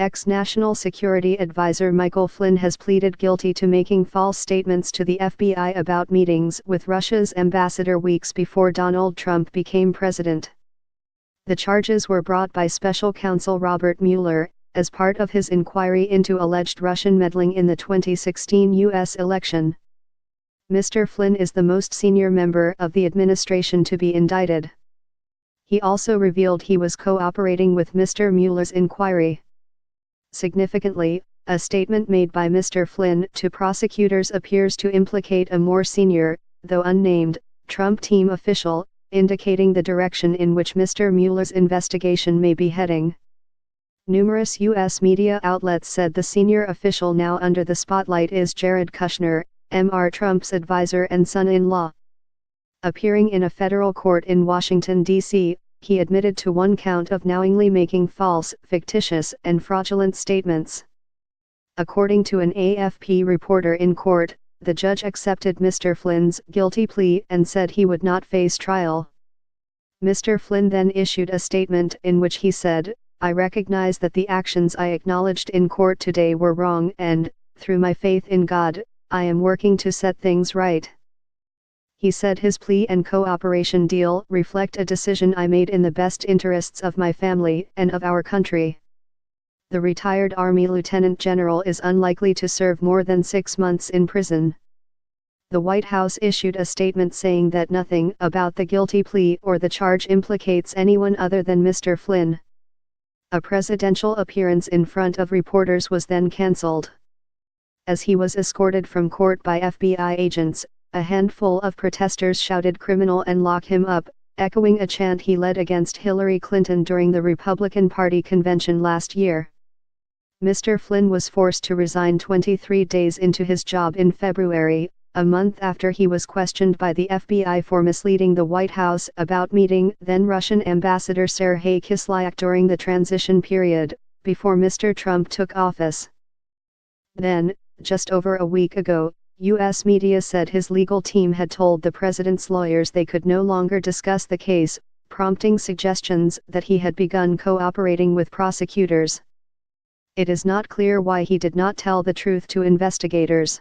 Ex-National Security Advisor Michael Flynn has pleaded guilty to making false statements to the FBI about meetings with Russia's ambassador weeks before Donald Trump became president. The charges were brought by special counsel Robert Mueller, as part of his inquiry into alleged Russian meddling in the 2016 U.S. election. Mr. Flynn is the most senior member of the administration to be indicted. He also revealed he was cooperating with Mr. Mueller's inquiry. Significantly, a statement made by Mr. Flynn to prosecutors appears to implicate a more senior, though unnamed, Trump team official, indicating the direction in which Mr. Mueller's investigation may be heading. Numerous U.S. media outlets said the senior official now under the spotlight is Jared Kushner, Mr. Trump's advisor and son-in-law. Appearing in a federal court in Washington, D.C., he admitted to one count of knowingly making false, fictitious, and fraudulent statements. According to an AFP reporter in court, the judge accepted Mr. Flynn's guilty plea and said he would not face trial. Mr. Flynn then issued a statement in which he said, "I recognize that the actions I acknowledged in court today were wrong and, through my faith in God, I am working to set things right." He said his plea and cooperation deal reflect a decision I made in the best interests of my family and of our country. The retired Army Lieutenant General is unlikely to serve more than 6 months in prison. The White House issued a statement saying that nothing about the guilty plea or the charge implicates anyone other than Mr. Flynn. A presidential appearance in front of reporters was then cancelled. As he was escorted from court by FBI agents, a handful of protesters shouted "criminal" and "lock him up," echoing a chant he led against Hillary Clinton during the Republican Party convention last year. Mr. Flynn was forced to resign 23 days into his job in February, a month after he was questioned by the FBI for misleading the White House about meeting then-Russian Ambassador Sergei Kislyak during the transition period, before Mr. Trump took office. Then, just over a week ago, U.S. media said his legal team had told the president's lawyers they could no longer discuss the case, prompting suggestions that he had begun cooperating with prosecutors. It is not clear why he did not tell the truth to investigators.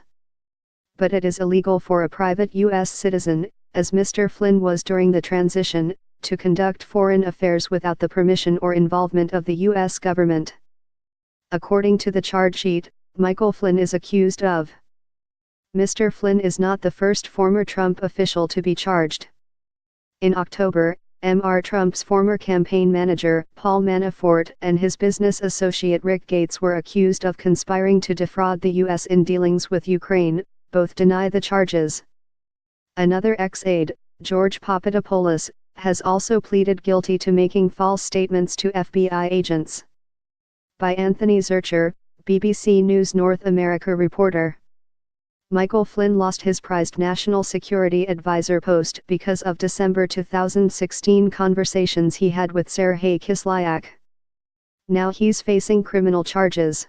But it is illegal for a private U.S. citizen, as Mr. Flynn was during the transition, to conduct foreign affairs without the permission or involvement of the U.S. government. According to the charge sheet, Michael Flynn is accused of. Mr. Flynn is not the first former Trump official to be charged. In October, Mr. Trump's former campaign manager, Paul Manafort, and his business associate Rick Gates were accused of conspiring to defraud the U.S. in dealings with Ukraine. Both deny the charges. Another ex-aide, George Papadopoulos, has also pleaded guilty to making false statements to FBI agents. By Anthony Zurcher, BBC News North America reporter. Michael Flynn lost his prized National Security Advisor post because of December 2016 conversations he had with Sergei Kislyak. Now he's facing criminal charges.